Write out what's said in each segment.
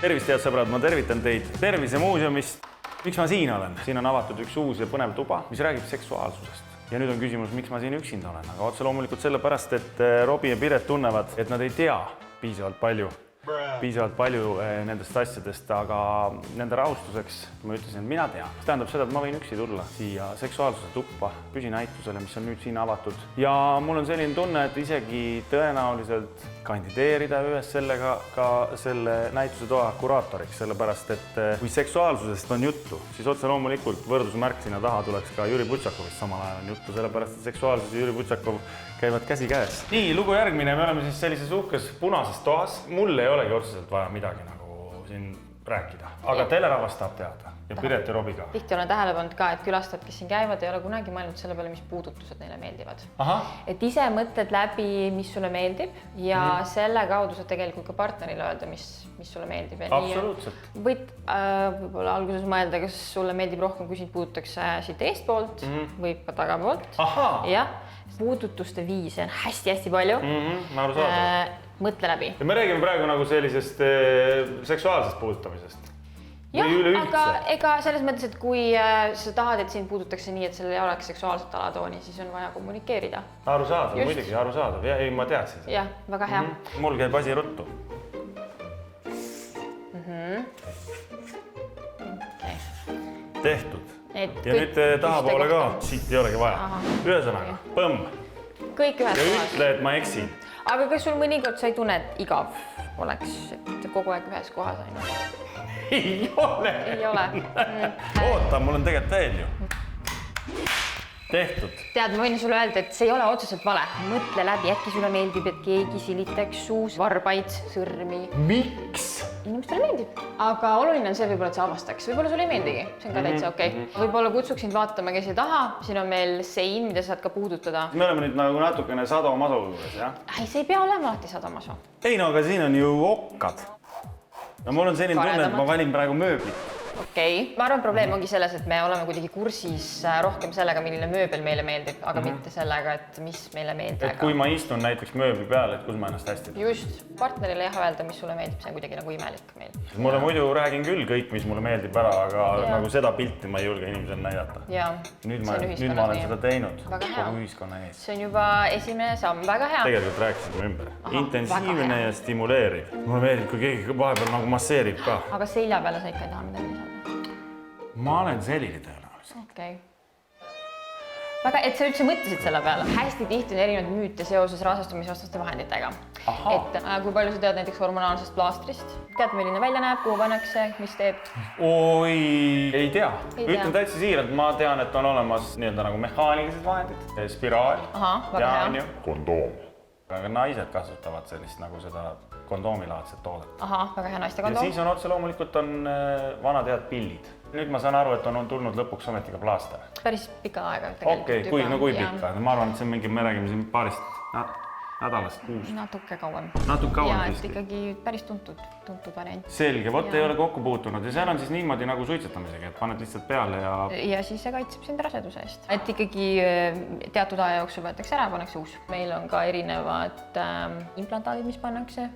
Tervist, head sõbrad, ma tervitan teid Tervisemuuseumist. Miks ma siin olen? Siin on avatud üks uus ja põnev tuba, mis räägib seksuaalsusest. Ja nüüd on küsimus, miks ma siin üksinda olen, aga otse loomulikult sellepärast, et Robi ja Piret tunnevad, et nad ei tea piisavalt palju nendest asjadest, aga nende rahustuseks ma ütlesin, et mina tean. See tähendab seda, et ma võin üksi tulla siia seksuaalsuse tuppa püsinäitusele, mis on nüüd siin avatud. Ja mul on selline tunne, et isegi tõenäoliselt kandideerida ühes sellega ka selle näituse toa kuraatoriks, sellepärast et kui seksuaalsusest on juttu, siis otse loomulikult võrdusmärk sinna taha tuleks ka Jüri Butšakovist samal ajal on juttu, sellepärast et seksuaalsus ja Jüri Butšakov käivad käsi käes. Nii, lugu järgmine, me oleme siis sellises uhkes punases toas. Mul ei olegi otseselt vaja midagi nagu siin rääkida, aga telerahvas tahab teada ja Piret ja Robi ka. Tihti olen tähele pannud ka, et külastajad, kes siin käivad, ei ole kunagi mõelnud selle peale, mis puudutused neile meeldivad. Et ise mõtled läbi, mis sulle meeldib ja selle kaudu saad tegelikult ka partnerile öelda, mis sulle meeldib. Absoluutselt. Võid võib-olla alguses mõelda, kas sulle meeldib rohkem, kui sind puudutakse siit eestpoolt, võib ka tagapoolt. Jah, puudutuste viise on hästi-hästi palju. Mõtle läbi. Ja me räägime praegu nagu sellisest seksuaalsest puudutamisest. Jah, aga ega selles mõttes, et kui sa tahad, et sind puudutakse nii, et sellel ei oleks seksuaalset alatooni, siis on vaja kommunikeerida. Arusaadav, muidugi arusaadav. Ja, ei, ma teadsin seda. Jah, väga hea. Mul käib asi ruttu. Tehtud. Ja nüüd tahapoole ka. Siit ei olegi vaja. Ühesõnaga, põmm. Kõik ühes kohas. Ja ütle, et ma eksin. Aga kas sul mõnikord sa ei tunne, et igav oleks, et kogu aeg ühes kohas ainult? Ei ole. Ei ole. Oota, mul on tegelikult veel ju. Tehtud. Tead, ma võin sulle öelda, et see ei ole otseselt vale. Mõtle läbi, äkki sulle meeldib, et keegi silitaks suus, varbaid, sõrmi. Miks? Inimestele meeldib. Aga oluline on see võib-olla, et see avastaks. Võib-olla sulle ei meeldigi. See on ka täitsa okei. Võib-olla kutsuksin vaatama, kes ei taha. Siin on meil sein, mida saad ka puudutada. Me oleme nüüd nagu natukene sadomaso juures, jah? See ei pea olema alati sadomaso. Ei, no aga siin on ju okkad. No mul on selline tunne, et ma valin praegu mööblit. Okei. Ma arvan, probleem ongi selles, et me oleme kuidagi kursis rohkem sellega, milline mööbel meile meeldib, aga mitte sellega, et mis meile meeldib. Et kui ma istun näiteks mööbli peal, et kus ma ennast hästi tean. Just. Partnerile jah öelda, mis sulle meeldib, see on kuidagi nagu imelik meil. Mulle muidu räägin küll kõik, mis mulle meeldib ära, aga nagu seda pilti ma ei julge inimesele näidata. Nüüd ma olen seda teinud kogu ühiskonna ees. See on juba esimene samm, väga hea. Tegelikult rääkisime ümber. Intensiivne ja stimuleeriv. Mulle meeldib, kui keegi vahepeal nagu masseerib ka. Aga selja peale sa ikka ei taha midagi lisada? Ma olen selline tõenäoliselt. Okei. Väga, et sa üldse mõtlesid selle peale. Hästi tihti on erinevad müüte seoses rasestumisvastaste vahenditega. Et kui palju sa tead näiteks hormonaalsest plaastrist? Tead, milline välja näeb, kuhu pannakse, mis teeb? Oi, ei tea. Ütlen täitsa siiralt, ma tean, et on olemas nii-öelda nagu mehaanilised vahendid, spiraal väga hea. Kondoom. Aga naised kasutavad sellist nagu seda kondoomilaadset toodet. Väga hea naiste kondoom. Ja siis on otse loomulikult on vanad head pillid. Nüüd ma saan aru, et on tulnud lõpuks ometiga plaaster. Päris pika aega. Okei, kui pika? Ma arvan, et see on mingi, me räägime siin paarist nädalast, kuust. Natuke kauem. Natuke kauem ja, siiski. Ikkagi päris tuntud variant. Selge, võt ei ole kokku puutunud ja seal on siis niimoodi nagu suitsetamisega, et paned lihtsalt peale ja... Ja siis see kaitseb sind raseduse eest. Et ikkagi teatud aja jooksul võetakse ära, pannakse uus. Meil on ka erinevad implantaadid, mis pannakse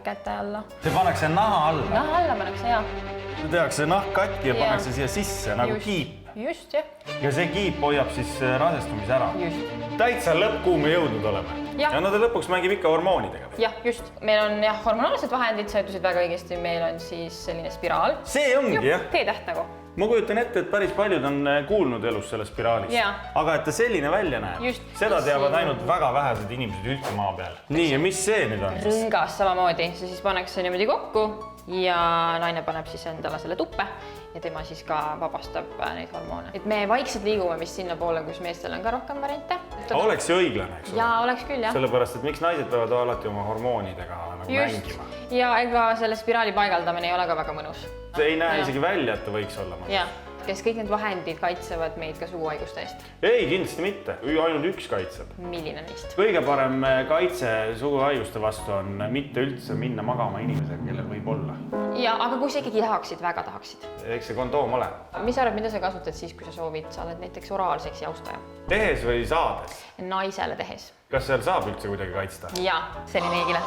käte alla. See pannakse naha alla? Naha alla pannakse, jaa. Tehakse nahk katki ja pannakse siia sisse nagu kiip. Just, jah. Ja see kiip hoiab siis rasestumise ära. Just. Täitsa lõppkuu me jõudnud oleme. Ja nad lõpuks mängib ikka hormoonidega. Jah, just. Meil on hormonaalsed vahendid, sa ütlesid väga õigesti, meil on siis selline spiraal. See ongi, jah. T-täht nagu. Ma kujutan ette, et päris paljud on kuulnud elus sellest spiraalist. Aga et ta selline välja näeb, seda teavad ainult väga vähesed inimesed üldse maa peal. Nii, ja mis see nüüd on? Rõngas samamoodi. See siis pannakse niimoodi kokku ja naine paneb siis endale selle tuppe ja tema siis ka vabastab neid hormoone. Et me vaikselt liigume vist sinna poole, kus meestel on ka rohkem variante. Oleks see õiglane, eks ole? Jaa, oleks küll, jah. Sellepärast, et miks naised peavad alati oma hormoonidega mängima? Ja ega selle spiraali paigaldamine ei ole ka väga mõnus. See ei näe isegi välja, et ta võiks olla mõnus. Jah, kes kõik need vahendid kaitsevad meid ka suuhaiguste eest? Ei, kindlasti mitte. Ainult üks kaitseb. Milline neist? Kõige parem kaitse suuhaiguste vastu on mitte üldse minna magama inimesega, kellel võib olla. Ja, aga kui sa ikkagi tahaksid, väga tahaksid? Eks see kondoom ole. Mis arvad, mida sa kasutad siis, kui sa soovid, sa oled näiteks oraalseksi jaustaja? Tehes või saades? Naisele tehes. Kas seal saab üldse kuidagi kaitsta? Jaa, see oli neegile.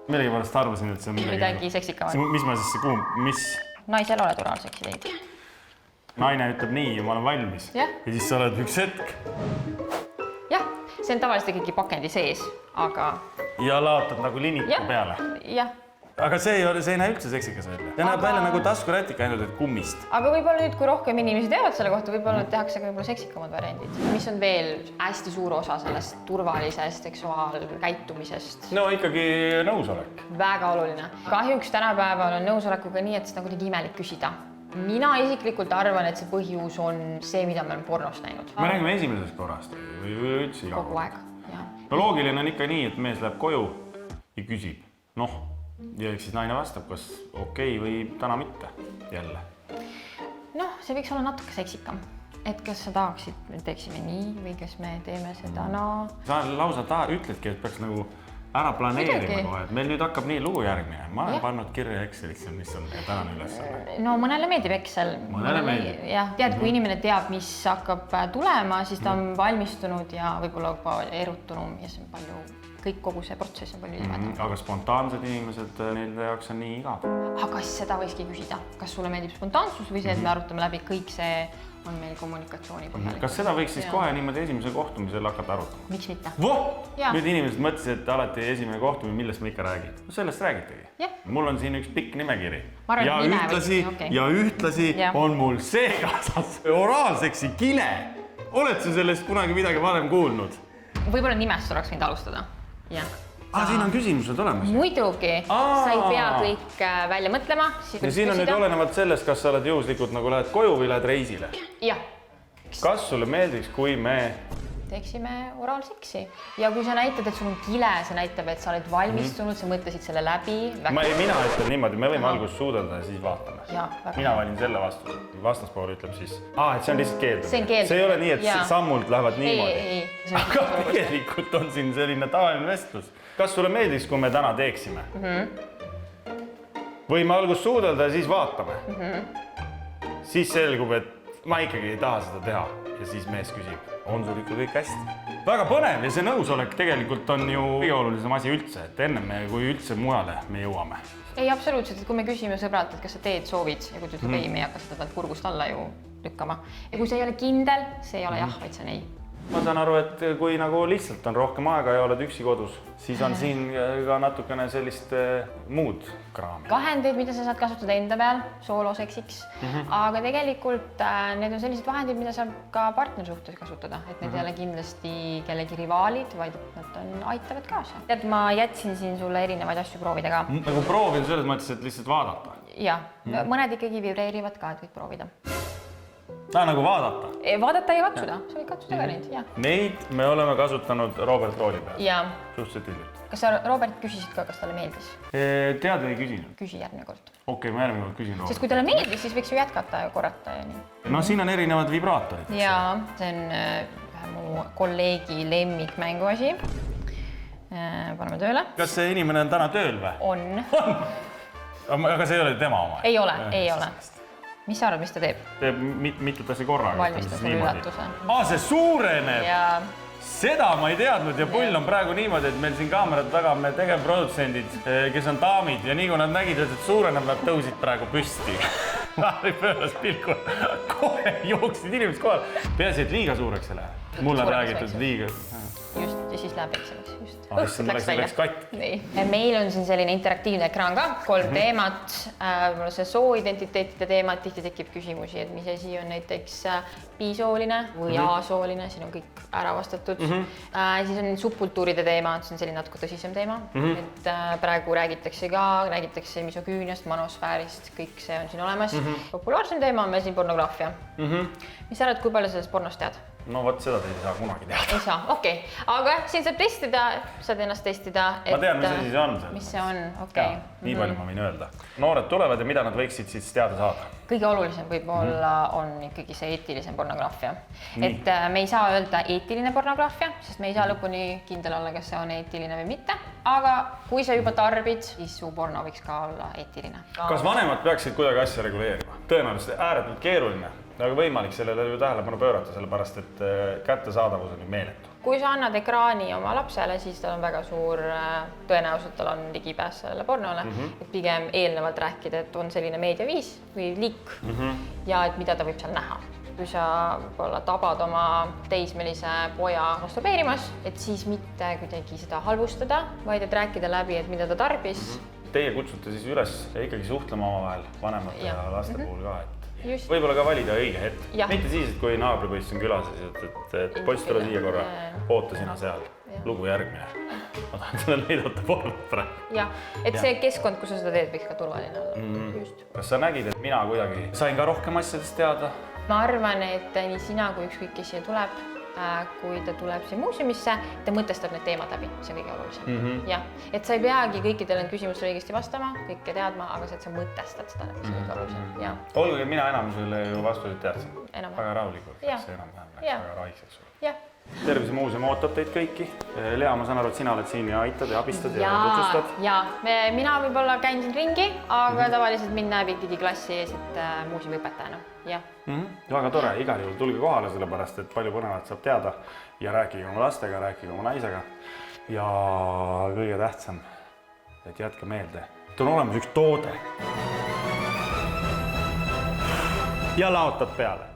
Millegipärast arvasin, et see on midagi seksikamat. Mis ma siis, mis? Naisel oled oraalseksi teinud. Naine ütleb nii ja ma olen valmis. Ja siis sa oled üks hetk. Jah, see on tavaliselt ikkagi pakendi sees, aga... Ja laotad nagu liniku peale. Jah. Aga see ei näe üldse seksikas välja. See näeb välja nagu taskurätik ainult, et kummist. Aga võib-olla nüüd, kui rohkem inimesi teavad selle kohta, võib-olla tehakse ka seksikamad variandid. Mis on veel hästi suur osa sellest turvalisest seksuaalkäitumisest? No ikkagi nõusolek. Väga oluline. Kahjuks tänapäeval on nõusolekuga nii, et seda on kuidagi imelik küsida. Mina isiklikult arvan, et see põhjus on see, mida me oleme pornost näinud. Me räägime esimesest korrast või üldse iga kogu aeg. No loogiline on ikka nii, et mees läheb koju ja küsib. Ja eks siis naine vastab, kas okei või täna mitte jälle. See võiks olla natuke seksikam. Et kas sa tahaksid, et teeksime nii või kas me teeme seda Sa lausa ütledki, et peaks nagu ära planeerima kohe, et meil nüüd hakkab nii lugu järgmine. Ma olen pannud kirja Excelisse, mis on tänane üles. No mõnele meeldib Excel. Mõnele meeldib. Tead, kui inimene teab, mis hakkab tulema, siis ta on valmistunud ja võib-olla juba erutunum ja see on palju... Kõik kogu see protsess on palju ilmedam. Aga spontaansed inimesed, neile jaoks on nii igav. Aga seda võikski küsida. Kas sulle meeldib spontaansus või see, et me arutame läbi kõik see on meil kommunikatsiooni põhjalik. Kas seda võiks siis kohe niimoodi esimese kohtumisel hakata arutama? Miks mitte? Nüüd inimesed mõtlesid, et alati esimene kohtumine, millest me ikka räägid. Sellest räägitegi. Mul on siin üks pikk nimekiri. Ja ühtlasi on mul see kaasas oraalseksi kile. Oled sa sellest kunagi midagi varem kuulnud? Võib-olla nimest oleks võinud alustada. Siin on küsimused olemas. Muidugi, sa ei pea kõik välja mõtlema. Ja siin on nüüd olenevalt sellest, kas sa oled juhuslikult nagu lähed koju või lähed reisile. Jah. Kas sulle meeldiks, kui me teeksime oraalseksi? Ja kui sa näitad, et sul on kile, see näitab, et sa oled valmistunud, sa mõtlesid selle läbi. Mina ütlen niimoodi, me võime alguses suudelda ja siis vaatame. Mina valin selle vastuse. Vastaspool ütleb siis, et see on lihtsalt keeldumine. See ei ole nii, et sammult lähevad niimoodi. Aga tegelikult on siin selline tavaline vestlus. Kas sulle meeldiks, kui me täna teeksime? Võime alguses suudelda ja siis vaatame. Siis selgub, et ma ikkagi ei taha seda teha. Ja siis mees küsib, on sul ikka kõik hästi? Väga põnev ja see nõusolek tegelikult on ju kõige olulisem asi üldse, et enne me, kui üldse mujale me jõuame. Ei, absoluutselt, et kui me küsime sõbralt, et kas sa teed soovid ja kui ta ütleb ei, me ei hakka seda talt kurgust alla ju lükkama. Ja kui see ei ole kindel, see ei ole jah, vaid see on ei. Ma saan aru, et kui nagu lihtsalt on rohkem aega ja oled üksi kodus, siis on siin ka natukene sellist muud kraami. Vahendeid, mida sa saad kasutada enda peal sooloseksiks, aga tegelikult need on sellised vahendid, mida saab ka partner suhtes kasutada, et need ei ole kindlasti kellegi rivaalid, vaid nad aitavad kaasa. Tead, ma jätsin siin sulle erinevaid asju proovidega. Nagu proovida selles mõttes, et lihtsalt vaadata? Jah, mõned ikkagi vibreerivad ka, et võid proovida. Nagu vaadata? Vaadata ja katsuda. Sa võid katsuda ka neid, jah. Neid me oleme kasutanud Robert Rooli peal. Jaa. Suhteliselt hiljuti. Kas sa, Robert, küsisid ka, kas talle meeldis? Tead ei küsinud. Küsi järgmine kord. Okei, ma järgmine kord küsin Robert. Sest kui talle meeldis, siis võiks ju jätkata ja korrata ja nii. No siin on erinevad vibraatorid. Jaa, see on ühe mu kolleegi lemmikmänguasi. Paneme tööle. Kas see inimene on täna tööl või? On. Aga see ei ole tema oma? Ei ole, ei ole. Mis sa arvad, mis ta teeb? Teeb mitut asja korraga. Valmistab selle üllatuse. See suureneb! Seda ma ei teadnud ja pull on praegu niimoodi, et meil siin kaamerad taga on meil tegevprodutsendid, kes on daamid ja nii kui nad nägid, et suureneb, nad tõusid praegu püsti. Laari pööras pilku. Kohe jooksid inimesed kohal. Peaasi, et liiga suureks ei lähe. Mulle on räägitud liiga. Just, ja siis läheb ekseliks. Just. Läks katki. Meil on siin selline interaktiivne ekraan ka, 3 teemat. See sooidentiteetide teemat, tihti tekib küsimusi, et mis asi on näiteks bisooline või asooline, siin on kõik ära vastatud. Siis on subkultuuride teema, see on selline natuke tõsisem teema. Et praegu räägitakse misogüüniast, manosfäärist, kõik see on siin olemas. Populaarsem teema on meil siin pornograafia. Mis sa arvad, kui palju sellest pornost tead? No vot, seda te ei saa kunagi teada. Ei saa, okei. Aga siin saab testida, saad ennast testida. Ma tean, mis asi see on. Mis see on, okei. Nii palju ma võin öelda. Noored tulevad ja mida nad võiksid siis teada saada? Kõige olulisem võib-olla on ikkagi see eetilisem pornograafia. Et me ei saa öelda eetiline pornograafia, sest me ei saa lõpuni kindel olla, kas see on eetiline või mitte. Aga kui sa juba tarbid, siis su porno võiks ka olla eetiline. Kas vanemad peaksid kuidagi asja reguleerima? Tõenäoliselt ääretult keeruline. Aga võimalik sellele ju tähelepanu pöörata, sellepärast et kättesaadavus on ju meeletu. kui sa annad ekraani oma lapsele, siis tal on väga suur tõenäoliselt tal on ligipääs sellele pornole, et pigem eelnevalt rääkida, et on selline meediaviis või liik ja et mida ta võib seal näha. Kui sa võib-olla tabad oma teismelise poja masturbeerimas, et siis mitte kuidagi seda halvustada, vaid et rääkida läbi, et mida ta tarbis. Teie kutsute siis üles ikkagi suhtlema omavahel vanemate ja laste puhul ka, et Just. võib-olla ka valida õige hetk. Jah. Mitte siis, et kui naabripoiss on külas, et poiss tule siia korra, oota sina seal, lugu järgmine. Ma tahan sulle näidata pornot praegu. Jah, et see keskkond, kus sa seda teed, võiks ka turvaline olla. Just. Kas sa nägid, et mina kuidagi sain ka rohkem asjadest teada? Ma arvan, et nii sina kui ükskõik, kes siia tuleb, kui ta tuleb siia muuseumisse, ta mõtestab need teemad läbi, see on kõige olulisem. Jah, et sa ei peagi kõikidele küsimustele õigesti vastama, kõike teadma, aga see, et sa mõtestad seda läbi, see on kõige olulisem. Olgugi, et mina enamusele ju vastuseid teadsin. Enam-vähem. Väga rahulikult, see enam-vähem läks väga raiseks. Jah. Tervisemuuseum ootab teid kõiki. Lea, ma saan aru, et sina oled siin ja aitad ja abistad ja tutvustad. Jaa, mina võib-olla käin siin ringi, aga tavaliselt mind näeb ikkagi klassi ees, et muuseumi õpetajana. Jah. Väga tore, igal juhul tulge kohale, sellepärast, et palju põnevat saab teada ja rääkige oma lastega, rääkige oma naisega. Ja kõige tähtsam, et jätke meelde, et on olemas üks toode. Ja laotad peale.